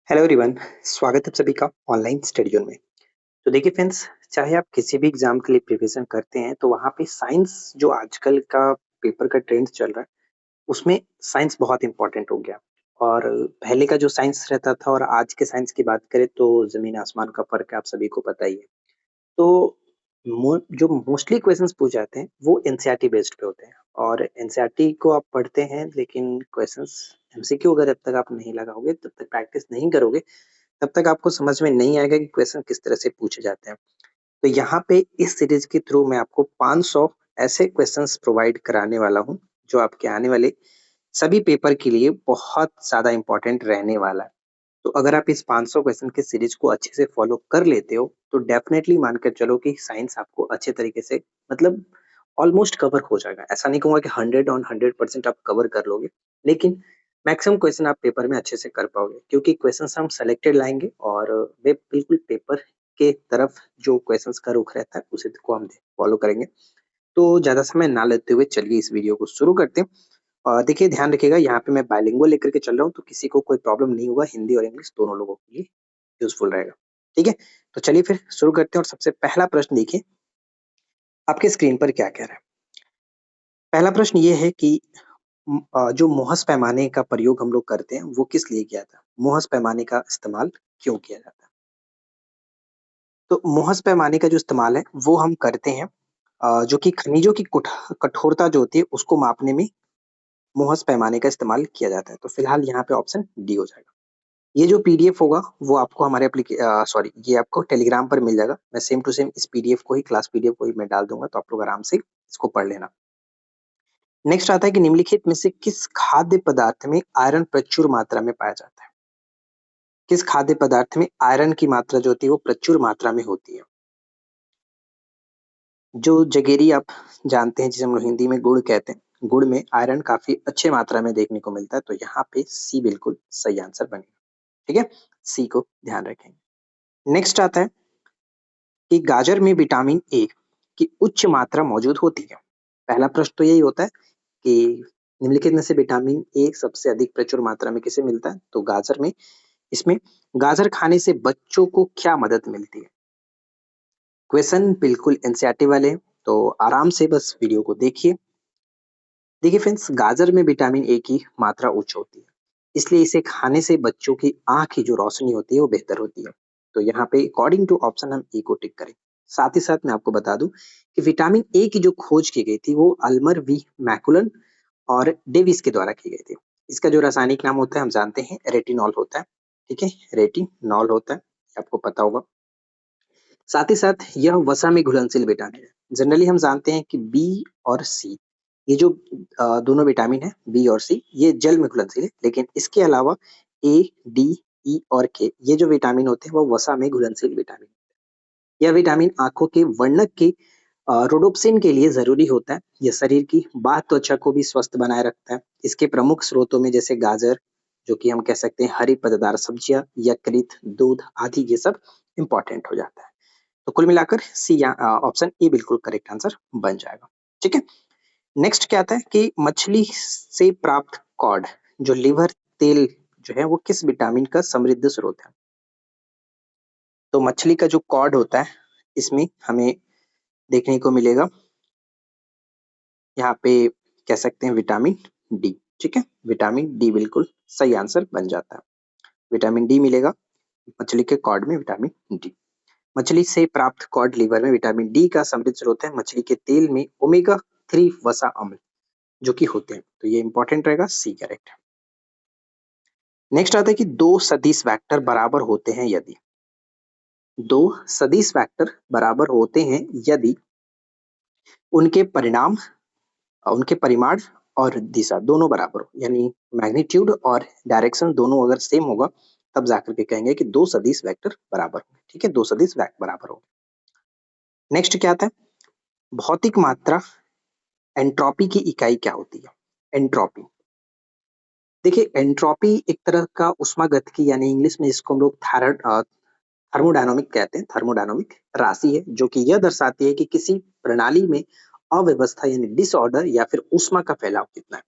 Hello everyone. स्वागत है आप सभी का ऑनलाइन स्टडी जोन में। तो देखिए फ्रेंड्स, चाहे आप किसी भी एग्जाम के लिए प्रिपरेशन करते हैं तो वहाँ पे साइंस जो आजकल का पेपर का ट्रेंड चल रहा है उसमें साइंस बहुत इंपॉर्टेंट हो गया। और पहले का जो साइंस रहता था और आज के साइंस की बात करें तो जमीन आसमान का फर्क है, आप सभी को पता ही है। तो जो मोस्टली क्वेश्चंस पूछे जाते हैं वो एनसीईआरटी बेस्ड पे होते हैं और एनसीईआरटी को आप पढ़ते हैं, लेकिन क्वेश्चंस एमसीक्यू अगर जब तक आप नहीं लगाओगे, तब तक प्रैक्टिस नहीं करोगे, तब तक आपको समझ में नहीं आएगा कि क्वेश्चन किस तरह से पूछे जाते हैं। तो यहाँ पे इस सीरीज के थ्रू मैं आपको 500 ऐसे क्वेश्चंस प्रोवाइड कराने वाला हूँ जो आपके आने वाले सभी पेपर के लिए बहुत ज़्यादा इम्पोर्टेंट रहने वाला है। तो अगर आप इस 500 क्वेश्चन के सीरीज को अच्छे से फॉलो कर लेते हो तो डेफिनेटली मानकर चलो कि साइंस आपको अच्छे तरीके से मतलब ऑलमोस्ट कवर हो जाएगा। ऐसा नहीं कहूँगा कि 100 ऑन 100% आप कवर कर लोगे, लेकिन मैक्सिमम क्वेश्चन आप पेपर में अच्छे से कर पाओगे क्योंकि क्वेश्चंस हम सेलेक्टेड लाएंगे और वे बिल्कुल पेपर के तरफ जो क्वेश्चंस का रुख रहता है उसी को हम फॉलो करेंगे। तो ज़्यादा समय ना लेते हुए चलिए इस वीडियो को शुरू करते हैं। और देखिए, ध्यान रखिएगा, यहाँ पे मैं बायलिंगुअल लेकर के चल रहा हूँ तो किसी को कोई प्रॉब्लम नहीं होगा, हिंदी और इंग्लिश दोनों लोगों के लिए यूजफुल रहेगा। ठीक है, तो चलिए फिर शुरू करते हैं और सबसे पहला प्रश्न देखिए आपके स्क्रीन पर क्या कह रहा है। पहला प्रश्न ये है कि जो मुहस पैमाने का प्रयोग हम लोग करते हैं वो किस लिए किया था? मुहस पैमाने का इस्तेमाल क्यों किया जाता है? तो मुहस पैमाने का जो इस्तेमाल है वो हम करते हैं जो कि खनिजों की कठोरता जो होती है उसको मापने में मुहस पैमाने का इस्तेमाल किया जाता है। तो फिलहाल यहाँ पे ऑप्शन डी हो जाएगा। ये जो पीडीएफ होगा वो आपको हमारे ये आपको टेलीग्राम पर मिल जाएगा। मैं सेम टू सेम इस पीडीएफ को ही, क्लास पीडीएफ को ही मैं डाल दूंगा, तो आप लोग आराम से इसको पढ़ लेना। नेक्स्ट आता है कि निम्नलिखित में से किस खाद्य पदार्थ में आयरन प्रचुर मात्रा में पाया जाता है? किस खाद्य पदार्थ में आयरन की मात्रा जो होती है वो प्रचुर मात्रा में होती है? जो जगेरी आप जानते हैं, जिसे हम लोग हिंदी में गुड़ कहते हैं, गुड़ में आयरन काफी अच्छे मात्रा में देखने को मिलता है, तो यहाँ पे सी बिल्कुल सही आंसर बनेगा। ठीक है, सी को ध्यान रखेंगे। नेक्स्ट आता है कि गाजर में विटामिन ए की उच्च मात्रा मौजूद होती है। पहला प्रश्न तो यही होता है कि निम्नलिखित में से विटामिन ए सबसे अधिक प्रचुर मात्रा में किसे मिलता है? तो गाजर में। इसमें गाजर खाने से बच्चों को क्या मदद मिलती है? क्वेश्चन बिल्कुल एनसीईआरटी वाले हैं, तो आराम से बस वीडियो को देखिए। देखिए फ्रेंड्स, गाजर में विटामिन ए की मात्रा उच्च होती है, इसलिए इसे खाने से बच्चों की आंख की जो रोशनी होती है वो बेहतर होती है। तो यहाँ पे अकॉर्डिंग टू ऑप्शन हम ए को टिक करें। साथ ही साथ मैं आपको बता दूं कि विटामिन ए की जो खोज की गई थी वो अल्मर वी मैकुलन और डेविस के द्वारा की गई थी। इसका जो रासायनिक नाम होता है हम जानते हैं, रेटिनॉल होता है। ठीक है, रेटिनॉल होता है, आपको पता होगा। साथ ही साथ यह वसा में घुलनशील विटामिन है। जनरली हम जानते हैं कि बी और सी, ये जो दोनों विटामिन है बी और सी, ये जल में घुलनशील है, लेकिन इसके अलावा ए, डी, ई और के, ये जो विटामिन होते हैं वो वसा में घुलनशील विटामिन। यह विटामिन आंखों के वर्णक के रोडोप्सिन के लिए जरूरी होता है। यह शरीर की बाह्य त्वचा को भी स्वस्थ बनाए रखता है। इसके प्रमुख स्रोतों में जैसे गाजर, जो कि हम कह सकते हैं हरी पत्तेदार सब्जियां, यकृत, दूध आदि, ये सब इंपॉर्टेंट हो जाता है। तो कुल मिलाकर सी या ऑप्शन ए बिल्कुल करेक्ट आंसर बन जाएगा। ठीक है, नेक्स्ट क्या आता है कि मछली से प्राप्त कॉड, जो लिवर तेल जो है वो किस विटामिन का समृद्ध स्रोत है? तो मछली का जो कॉड होता है इसमें हमें देखने को मिलेगा, यहाँ पे कह सकते हैं विटामिन डी। ठीक है, विटामिन डी बिल्कुल सही आंसर बन जाता है। विटामिन डी मिलेगा मछली के कॉड में, विटामिन डी। मछली से प्राप्त कॉड लिवर में विटामिन डी का समृद्ध स्रोत है। मछली के तेल में ओमेगा 3 वसा अम्ल जो कि होते हैं, तो ये इंपॉर्टेंट रहेगा, सी करेक्ट है। नेक्स्ट आता है कि दो सदिश वेक्टर बराबर होते हैं यदि, दो सदिश वेक्टर बराबर होते हैं यदि उनके परिणाम, उनके परिमाण और दिशा दोनों बराबर हो, यानी मैग्नीट्यूड और डायरेक्शन दोनों अगर सेम होगा तब जाकर के कहेंगे कि दो सदिश वेक्टर बराबर होंगे। ठीक है, दो सदिश वेक्टर बराबर होंगे। नेक्स्ट क्या आता है, भौतिक मात्रा एंट्रोपी की इकाई क्या होती है? एंट्रोपी, देखिए एंट्रोपी एक तरह का उष्मागतिकी, यानी इंग्लिश में इसको हम लोग थर्मोडायनामिक कहते हैं, थर्मोडायनामिक राशि है जो कि यह दर्शाती है कि किसी प्रणाली में अव्यवस्था यानी डिसऑर्डर या फिर ऊष्मा का फैलाव कितना है।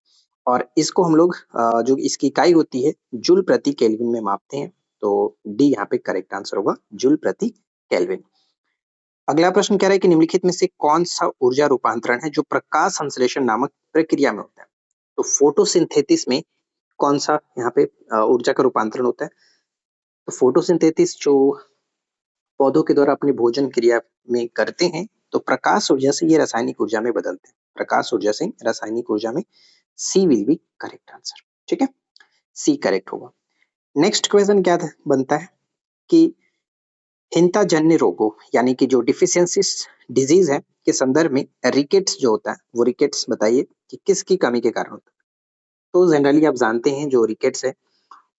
और इसको हम लोग जो इसकी इकाई होती है जूल प्रति केल्विन में मापते हैं। तो डी यहाँ पे करेक्ट आंसर होगा, जूल प्रति केल्विन। अगला प्रश्न कह रहा है कि निम्नलिखित में से कौन सा ऊर्जा रूपांतरण है जो प्रकाश संश्लेषण नामक प्रक्रिया में होता है। तो फोटोसिंथेसिस में कौन सा यहाँ पे ऊर्जा का रूपांतरण होता है। तो फोटोसिंथेसिस जो पौधों के द्वारा अपनी भोजन क्रिया में करते हैं, तो प्रकाश ऊर्जा से ये रासायनिक ऊर्जा में बदलते हैं, प्रकाश ऊर्जा से रासायनिक ऊर्जा में। सी विल बी करेक्ट आंसर। ठीक है, सी करेक्ट होगा। नेक्स्ट क्वेश्चन क्या बनता है कि हिंताजन्य रोगों यानी कि जो डिफिशियंसीज डिजीज है के संदर्भ में रिकेट्स जो होता है, वो रिकेट्स बताइए कि किसकी कमी के कारण होता है। तो जनरली आप जानते हैं जो रिकेट्स है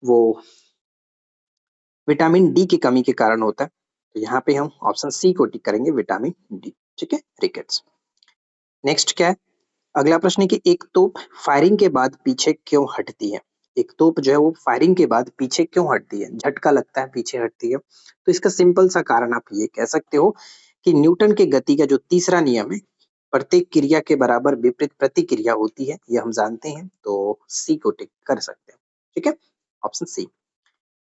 वो विटामिन डी की कमी के कारण होता है। तो यहाँ पे हम ऑप्शन सी को टिक करेंगे, विटामिन डी। ठीक है, रिकेट्स। नेक्स्ट क्या है, अगला प्रश्न है कि एक तोप फायरिंग के बाद पीछे क्यों हटती है। एक तोप जो है वो फायरिंग के बाद पीछे क्यों हटती है, झटका लगता है पीछे हटती है। तो इसका सिंपल सा कारण आप ये कह सकते हो कि न्यूटन के गति का जो तीसरा नियम है, प्रत्येक क्रिया के बराबर विपरीत प्रतिक्रिया होती है, ये हम जानते हैं। तो सी को टिक कर सकते हैं। ठीक है, ऑप्शन सी।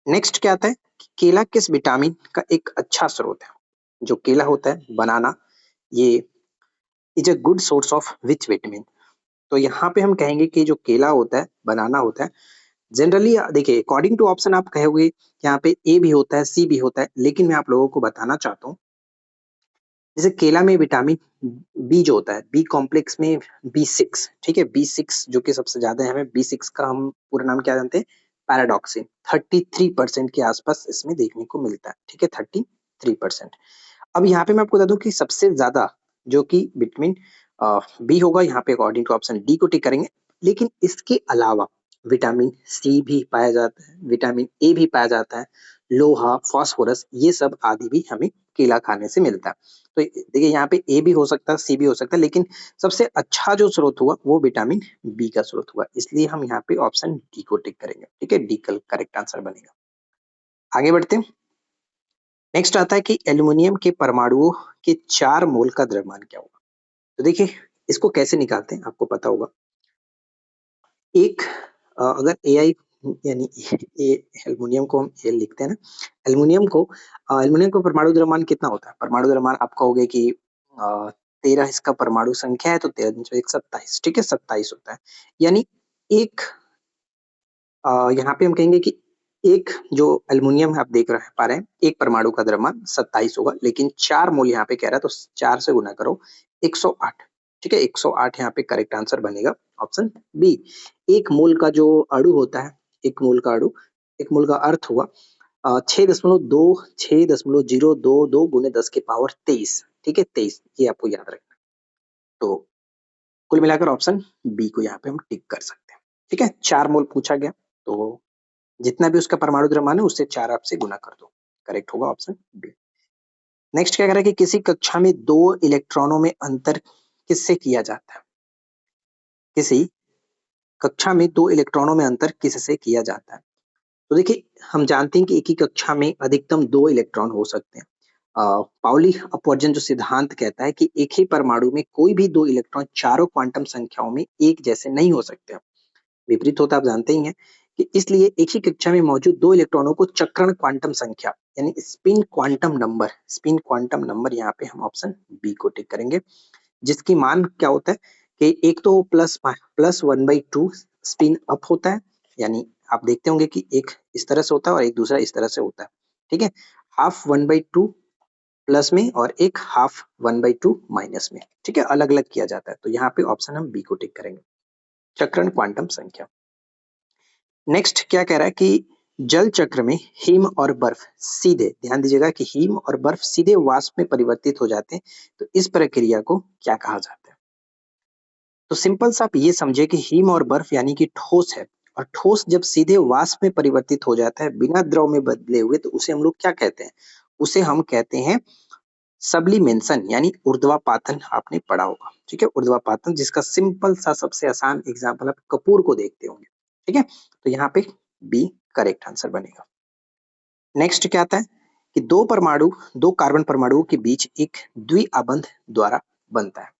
नेक्स्ट क्या आता है कि केला किस विटामिन का एक अच्छा स्रोत है। जो केला होता है, बनाना, ये is a good source of which vitamin. तो यहाँ पे हम कहेंगे कि जो केला होता है, बनाना होता है, जनरली देखिए अकॉर्डिंग टू ऑप्शन आप कहोगे यहाँ पे ए भी होता है, सी भी होता है, लेकिन मैं आप लोगों को बताना चाहता हूँ जैसे केला में विटामिन बी जो होता है, बी कॉम्प्लेक्स में B6, ठीक है, B6 जो कि सबसे ज्यादा है, हमें B6 का हम पूरा नाम क्या जानते हैं, पैराडॉक्सिन। 33% के आसपास इसमें देखने को मिलता है। ठीक है, 33%। अब यहाँ पे मैं आपको बता दूं कि सबसे ज्यादा जो कि विटामिन बी होगा, यहाँ पे अकॉर्डिंग टू ऑप्शन डी को टिक करेंगे। लेकिन इसके अलावा विटामिन सी भी पाया जाता है, विटामिन ए भी पाया जाता है, लोहा, फास्फोरस, ये सब आदि भी हमें केला खाने से मिलता है। तो देखिए यहाँ पे ए भी हो सकता है, सी भी हो सकता है, लेकिन सबसे अच्छा जो स्रोत हुआ वो विटामिन बी का स्रोत हुआ, इसलिए हम यहाँ पे ऑप्शन डी को टिक करेंगे। ठीक है, डी कल करेक्ट आंसर बनेगा। आगे बढ़ते हैं। नेक्स्ट आता है कि एल्युमिनियम के परमाणुओं के 4 मोल का द्रव्यमान क्या होगा। तो देखिए इसको कैसे निकालते हैं, आपको पता होगा। एक अगर एआई यानी ये एल्युमिनियम को हम ए लिखते हैं ना, एल्युमिनियम को परमाणु द्रव्यमान कितना होता है। परमाणु द्रव्यमान आप कहोगे कि 13 इसका परमाणु संख्या है, तो 13 27। ठीक है, 27 होता है। यानी एक यहाँ पे हम कहेंगे कि एक जो एल्युमिनियम आप देख रहे पा रहे हैं, एक परमाणु का द्रव्यमान 27 होगा, लेकिन 4 मोल यहाँ पे कह रहा है, तो 4 से गुना करो, 108। ठीक है, 108 यहाँ पे करेक्ट आंसर बनेगा, ऑप्शन बी। एक मोल का जो अणु होता है, एक मोल का अणु, एक मोल का अर्थ हुआ 6.060222 गुने 10 के पावर 23। ठीक है, 23, ये आपको याद रखना। तो कुल मिलाकर ऑप्शन बी को यहाँ पे हम टिक कर सकते हैं। ठीक है, 4 मोल पूछा गया, तो जितना भी उसका परमाणु द्रव्यमान है उससे 4 आप से गुना कर दो, करेक्ट होगा ऑप्शन बी। नेक्स्ट क्या कह रहा है कि किसी कक्षा में 2 इलेक्ट्रॉनों में अंतर किससे किया जाता है। किसी कक्षा में 2 इलेक्ट्रॉनों में अंतर किससे किया जाता है। तो देखिए हम जानते हैं कि एक ही कक्षा में अधिकतम 2 इलेक्ट्रॉन हो सकते हैं। पाउली अपवर्जन जो सिद्धांत कहता है कि एक ही परमाणु में कोई भी 2 इलेक्ट्रॉन चारों क्वांटम संख्याओं में एक जैसे नहीं हो सकते, विपरीत होता आप जानते ही हैं। कि इसलिए एक ही कक्षा में मौजूद 2 इलेक्ट्रॉनों को चक्रण क्वांटम संख्या यानी स्पिन क्वांटम नंबर यहाँ पे हम ऑप्शन बी को टिक करेंगे, जिसकी मान क्या होता है कि एक तो प्लस 1/2 स्पिन अप होता है, यानी आप देखते होंगे कि एक इस तरह से होता है और एक दूसरा इस तरह से होता है। ठीक है, हाफ 1/2 प्लस में और एक हाफ 1/2 माइनस में। ठीक है, अलग अलग किया जाता है। तो यहाँ पे ऑप्शन हम बी को टिक करेंगे, चक्रण क्वांटम संख्या। नेक्स्ट क्या कह रहा है कि जल चक्र में हिम और बर्फ सीधे, ध्यान दीजिएगा कि हिम और बर्फ सीधे वाष्प में परिवर्तित हो जाते हैं, तो इस प्रक्रिया को क्या कहा जाता है। तो सिंपल सा आप ये समझे कि हिम और बर्फ यानी कि ठोस है, और ठोस जब सीधे वाष्प में परिवर्तित हो जाता है बिना द्रव में बदले हुए, तो उसे हम लोग क्या कहते हैं, उसे हम कहते हैं सब्लिमेशन यानी ऊर्ध्वापातन। आपने पढ़ा होगा, ठीक है, ऊर्ध्वापातन, जिसका सिंपल सा सबसे आसान एग्जांपल आप कपूर को देखते होंगे। ठीक है, तो यहाँ पे बी करेक्ट आंसर बनेगा। नेक्स्ट क्या आता है कि दो कार्बन परमाणुओं के बीच एक द्विआबंध द्वारा बनता है।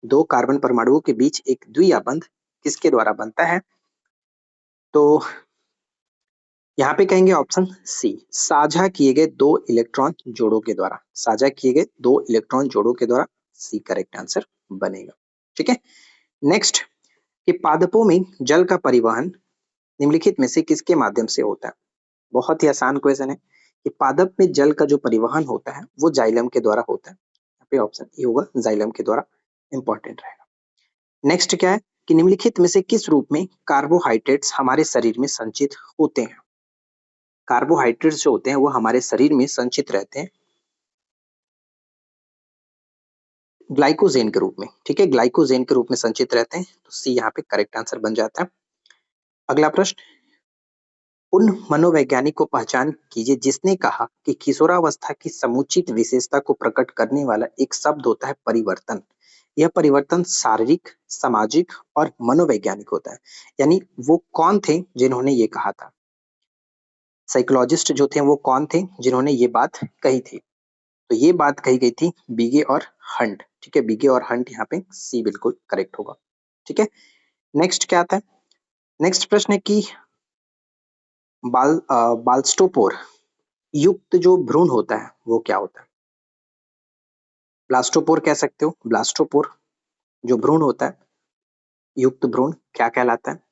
दो कार्बन परमाणुओं के बीच एक द्विआबंध किसके द्वारा बनता है। तो यहाँ पे कहेंगे ऑप्शन सी, साझा किए गए दो इलेक्ट्रॉन जोड़ों के द्वारा। साझा किए गए दो इलेक्ट्रॉन जोड़ों के द्वारा, सी करेक्ट आंसर बनेगा। ठीक है, नेक्स्ट, कि पादपों में जल का परिवहन निम्नलिखित में से किसके माध्यम से होता है? बहुत ही आसान क्वेश्चन है कि पादप में जल का जो परिवहन होता है वो जाइलम के द्वारा होता है। यहाँ पे ऑप्शन ए होगा, जाइलम के द्वारा, इंपॉर्टेंट रहेगा। नेक्स्ट क्या है कि निम्नलिखित में से किस रूप में कार्बोहाइड्रेट्स हमारे शरीर में संचित होते हैं? कार्बोहाइड्रेट्स जो होते हैं वो हमारे शरीर में संचित रहते हैं ग्लाइकोजेन के रूप में। ठीक है, ग्लाइकोजेन के रूप में संचित रहते हैं, तो सी यहाँ पे करेक्ट आंसर बन जाता है। अगला प्रश्न, उन मनोवैज्ञानिक को पहचान कीजिए जिसने कहा कि किशोरावस्था की समुचित विशेषता को प्रकट करने वाला एक शब्द होता है परिवर्तन। यह परिवर्तन शारीरिक, सामाजिक और मनोवैज्ञानिक होता है। यानी वो कौन थे जिन्होंने ये कहा था? साइकोलॉजिस्ट जो थे वो कौन थे जिन्होंने ये बात कही थी? तो ये बात कही गई थी बीगे और हंट। ठीक है, बीगे और हंट, यहाँ पे सी बिल्कुल करेक्ट होगा। ठीक है, नेक्स्ट क्या आता है? नेक्स्ट प्रश्न है कि बाल्स्टोपोर युक्त जो भ्रूण होता है वो क्या होता है? ब्लास्टोपोर कह सकते हो, ब्लास्टोपोर जो भ्रूण होता है, युक्त भ्रूण क्या कहलाता है?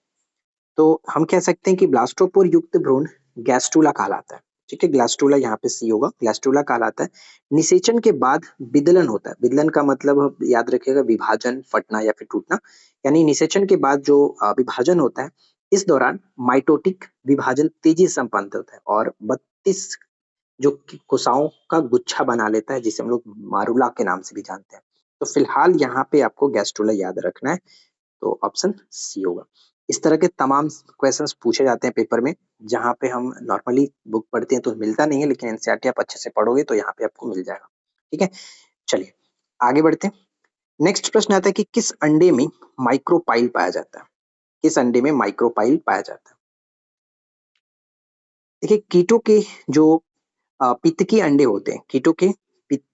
तो हम कह सकते हैं कि ब्लास्टोपोर युक्त भ्रूण गैस्ट्रूला कहलाता है। ठीक है, ग्लास्टूला यहाँ पे सी होगा, ग्लास्टूला कहलाता है। निषेचन के बाद विदलन होता है। विदलन का मतलब अब याद रखिएगा विभाजन, फटना या फिर टूटना। यानी निषेचन के बाद जो विभाजन होता है, इस दौरान माइटोटिक विभाजन तेजी से संपन्न होता है और 32 जो कि कोशिकाओं का गुच्छा बना लेता है, जिसे हम लोग मारुला के नाम से भी जानते हैं। तो फिलहाल यहाँ पे आपको गैस्ट्रोला याद रखना है, तो ऑप्शन सी होगा। इस तरह के तमाम क्वेश्चंस पूछे जाते हैं पेपर में, जहाँ पे हम नॉर्मली बुक पढ़ते हैं तो मिलता नहीं है, लेकिन एनसीईआरटी आप अच्छे से पढ़ोगे तो यहाँ पे आपको मिल जाएगा। ठीक है, चलिए आगे बढ़ते हैं। नेक्स्ट प्रश्न आता है कि किस अंडे में माइक्रोपाइल पाया जाता है? किस अंडे में माइक्रोपाइल पाया जाता है? देखिए, कीटों के जो पित्तकीय अंडे होते हैं, कीटों के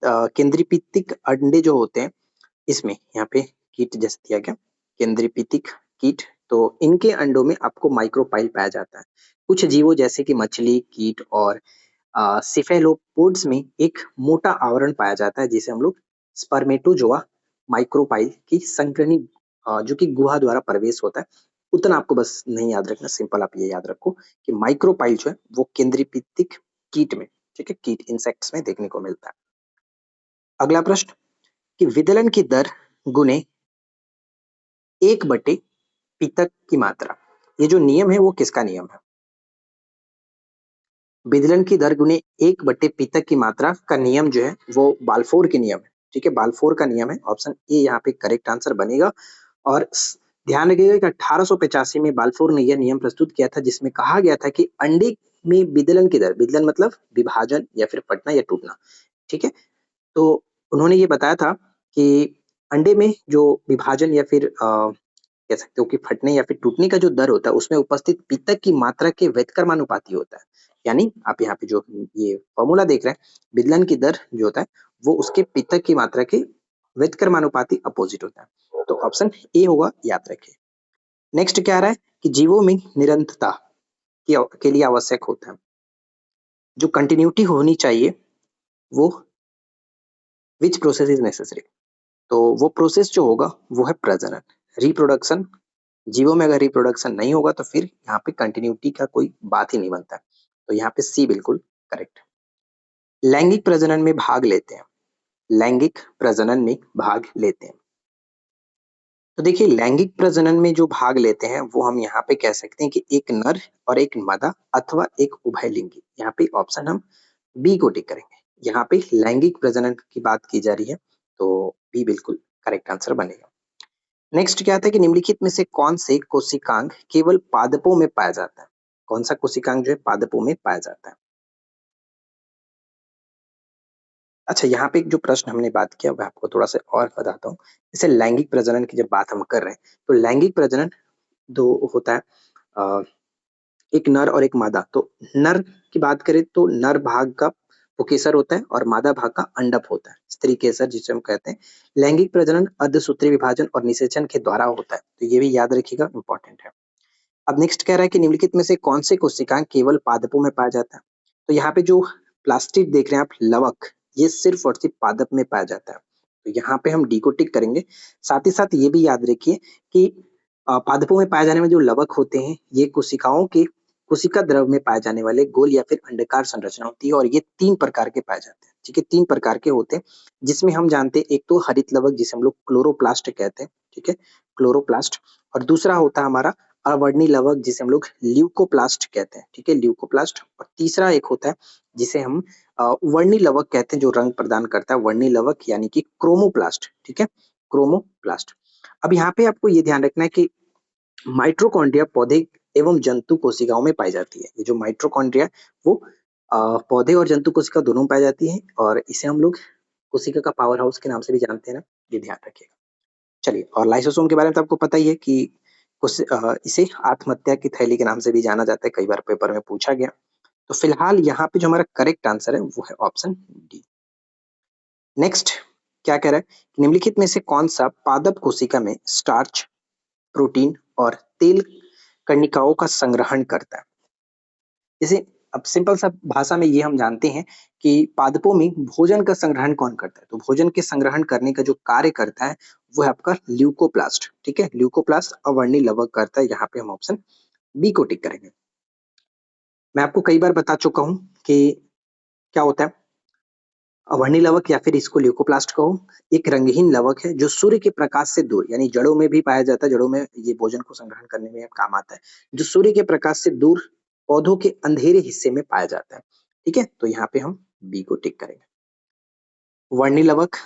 केंद्रीय पित्तिक अंडे जो होते हैं, इसमें यहाँ पे कीट जैसे दिया गया, केंद्रीय पित्तिक कीट, तो इनके अंडों में आपको माइक्रोपाइल पाया जाता है। कुछ जीवों जैसे कि मछली, कीट और सिफेलोपोड्स में एक मोटा आवरण पाया जाता है, जिसे हम लोग स्पर्मेटोजोआ माइक्रोपाइल की संकरणी जो कि गुहा द्वारा प्रवेश होता है। उतना आपको बस नहीं याद रखना, सिंपल आप ये याद रखो कि माइक्रोपाइल जो है वो केंद्रीय पित्तिक कीट में, ठीक है, कीट इंसेक्ट्स में देखने को मिलता है। अगला प्रश्न, कि विदलन की दर गुने 1/, पितक की मात्रा, ये जो नियम है वो किसका नियम है? विदलन की दर गुने 1/, पितक की मात्रा का नियम जो है वो बाल्फोर के नियम है। ठीक है, बाल्फोर का नियम है, ऑप्शन ए यहाँ पे करेक्ट आंसर बनेगा। और ध्यान रखिएगा कि 1885 में बाल्फोर ने यह नियम प्रस्तुत किया था, जिसमें कहा गया था कि अंडे में विदलन की दर, विदलन मतलब विभाजन या फिर फटना या टूटना, ठीक है, तो उन्होंने ये बताया था कि अंडे में जो विभाजन या फिर कह सकते हो कि फटने या फिर टूटने का जो दर होता है, उसमें उपस्थित पित्तक की मात्रा के व्युत्क्रमानुपाती होता है। यानी आप यहाँ पे जो ये फॉर्मूला देख रहे हैं, विदलन की दर जो होता है वो उसके पित्तक की मात्रा के व्युत्क्रमानुपाती अपोजिट होता है। तो ऑप्शन ए होगा, याद रखिए। नेक्स्ट क्या आ रहा है कि जीवों में निरंतरता के लिए आवश्यक होता है, जो कंटिन्यूटी होनी चाहिए, वो विच प्रोसेस इज नेसेसरी? तो वो प्रोसेस जो होगा वो है प्रजनन, रिप्रोडक्शन। जीवों में अगर रिप्रोडक्शन नहीं होगा तो फिर यहाँ पे कंटिन्यूटी का कोई बात ही नहीं बनता। तो यहाँ पे सी बिल्कुल करेक्ट। लैंगिक प्रजनन में भाग लेते हैं, लैंगिक प्रजनन में भाग लेते हैं। तो देखिए, लैंगिक प्रजनन में जो भाग लेते हैं वो हम यहाँ पे कह सकते हैं कि एक नर और एक मादा अथवा एक उभयलिंगी। यहाँ पे ऑप्शन हम बी को टिक करेंगे। यहाँ पे लैंगिक प्रजनन की बात की जा रही है, तो बी बिल्कुल करेक्ट आंसर बनेगा। नेक्स्ट क्या आता है कि निम्नलिखित में से कौन से कोशिकांग केवल पादपों में पाया जाता है? कौन सा कोशिकांग जो है पादपों में पाया जाता है? अच्छा, यहाँ पे एक जो प्रश्न हमने बात किया मैं आपको थोड़ा सा और बताता हूँ। जैसे लैंगिक प्रजनन की जब बात हम कर रहे हैं, तो लैंगिक प्रजनन दो होता है, अ, एक नर और एक मादा। तो नर की बात करें तो नर भाग का पुकेसर होता है और मादा भाग का अंडक होता है, स्त्री केसर जिसे हम कहते हैं। लैंगिक प्रजनन अर्धसूत्रीय विभाजन और निषेचन के द्वारा होता है, तो ये भी याद रखिएगा, इंपॉर्टेंट है। अब नेक्स्ट कह रहा है कि निम्नलिखित में से कौन से कोशिकाएं केवल पादपों में पाया जाता है। तो यहाँ पे जो प्लास्टिक देख रहे हैं आप, लवक, ये सिर्फ और सिर्फ पादप में पाया जाता है। तो यहाँ पे हम डी को टिक करेंगे। साथ ही साथ ये भी याद रखिए कि पादपों में पाए जाने वाले जो लवक होते हैं, ये कोशिकाओं के कोशिका द्रव में पाए जाने वाले गोल या फिर अंडाकार संरचना होती है, और ये 3 प्रकार के पाए जाते हैं। ठीक है, 3 प्रकार के होते हैं, जिसमें हम जानते हैं एक तो हरित लवक जिसे हम लोग क्लोरोप्लास्ट कहते हैं। ठीक है, क्लोरोप्लास्ट। और दूसरा होता है हमारा अवर्णी लवक जिसे हम लोग ल्यूकोप्लास्ट कहते हैं। ठीक है, ल्यूकोप्लास्ट। और तीसरा एक होता है जिसे हम वर्णी लवक कहते हैं, जो रंग प्रदान करता है, वर्णी लवक यानी कि क्रोमोप्लास्ट। ठीक है, क्रोमोप्लास्ट। अब यहाँ पे आपको ये ध्यान रखना है कि माइटोकॉन्ड्रिया पौधे एवं जंतु कोशिकाओं में पाई जाती है। ये जो माइटोकॉन्ड्रिया वो पौधे और जंतु कोशिका दोनों में पाई जाती है, और इसे हम लोग कोशिका का पावर हाउस के नाम से भी जानते हैं ना, ये ध्यान रखिएगा। चलिए, और लाइसोसोम के बारे में तो आपको पता ही है कि इसे आत्महत्या की थैली के नाम से भी जाना जाता है, कई बार पेपर में पूछा गया। तो फिलहाल यहाँ पे जो हमारा करेक्ट आंसर है वो है ऑप्शन डी। नेक्स्ट क्या कह रहा है कि निम्नलिखित में से कौन सा पादप कोशिका में स्टार्च, प्रोटीन और तेल कणिकाओं का संग्रहण करता है। जैसे अब सिंपल सा भाषा में ये हम जानते हैं कि पादपों में भोजन का संग्रहण कौन करता है। तो भोजन के संग्रहण करने का जो कार्य करता है वो है आपका ल्यूकोप्लास्ट। ठीक है, ल्यूकोप्लास्ट अवर्णी लवक करता है। यहाँ पे हम ऑप्शन बी को टिक करेंगे। मैं आपको कई बार बता चुका हूँ कि क्या होता है अवर्णी लवक, या फिर इसको ल्यूकोप्लास्ट कहो। एक रंगहीन लवक है जो सूर्य के प्रकाश से दूर, यानी जड़ों में भी पाया जाता है, जड़ों में ये भोजन को संग्रहण करने में काम आता है, जो सूर्य के प्रकाश से दूर पौधों के अंधेरे हिस्से में पाया जाता है। ठीक है, तो यहाँ पे हम बी को टिक करेंगे। वर्णी लवक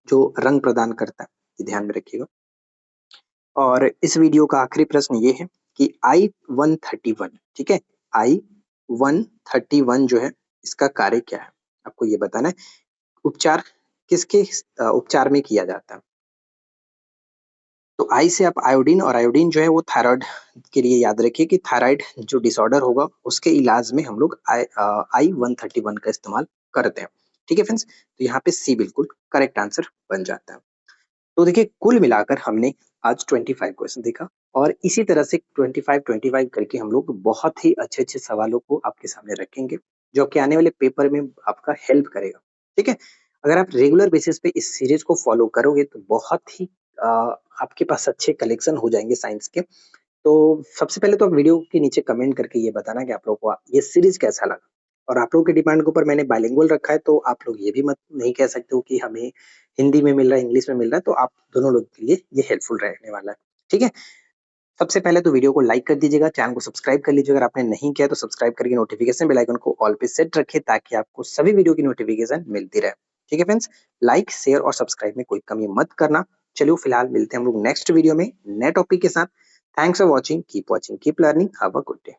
जो रंग प्रदान करता है, ये ध्यान में रखिएगा। और इस वीडियो का आखिरी प्रश्न ये है कि I-131, ठीक है, I-131 जो है इसका कार्य क्या है, आपको ये बताना है। उपचार किसके उपचार में किया जाता है। तो आई से आप आयोडीन, और आयोडीन जो है वो थायराइड के लिए याद रखिए कि थायराइड जो डिसऑर्डर होगा उसके इलाज में हम लोग I-131 का इस्तेमाल करते हैं। ठीक है फ्रेंड्स, तो यहाँ पे सी बिल्कुल करेक्ट आंसर बन जाता है। तो देखिए, कुल मिलाकर हमने आज 25 क्वेश्चन देखा, और इसी तरह से 25 करके हम लोग बहुत ही अच्छे-अच्छे सवालों को आपके सामने रखेंगे, जो कि आने वाले पेपर में आपका हेल्प करेगा। ठीक है? अगर आप रेगुलर बेसिस पे इस सीरीज को फॉलो करोगे तो बहुत ही आपके पास अच्छे कलेक्शन हो जाएँगे साइंस के। तो सबसे पहले तो आप वीडियो के नीचे कमेंट करके ये बताना कि आप लोगों को ये सीरीज कैसा लगा। और आप लोगों के डिमांड के ऊपर मैंने बाइलिंगुअल रखा है, तो आप लोग ये भी मत नहीं कह सकते हो कि हमें हिंदी में मिल रहा है, इंग्लिश में मिल रहा है, तो आप दोनों लोग के लिए ये हेल्पफुल रहने वाला है। ठीक है? सबसे पहले तो वीडियो को लाइक कर दीजिएगा, चैनल को सब्सक्राइब कर लीजिएगा। अगर आपने नहीं किया तो सब्सक्राइब करके नोटिफिकेशन बेल आइकन को ऑल पे सेट रखिए, ताकि आपको सभी वीडियो की नोटिफिकेशन मिलती रहे। ठीक है फ्रेंड्स? लाइक, शेयर और सब्सक्राइब में कोई कमी मत करना। चलिए फिलहाल मिलते हैं हम लोग नेक्स्ट वीडियो में नए टॉपिक के साथ। Thanks for watching, keep learning, have a good day.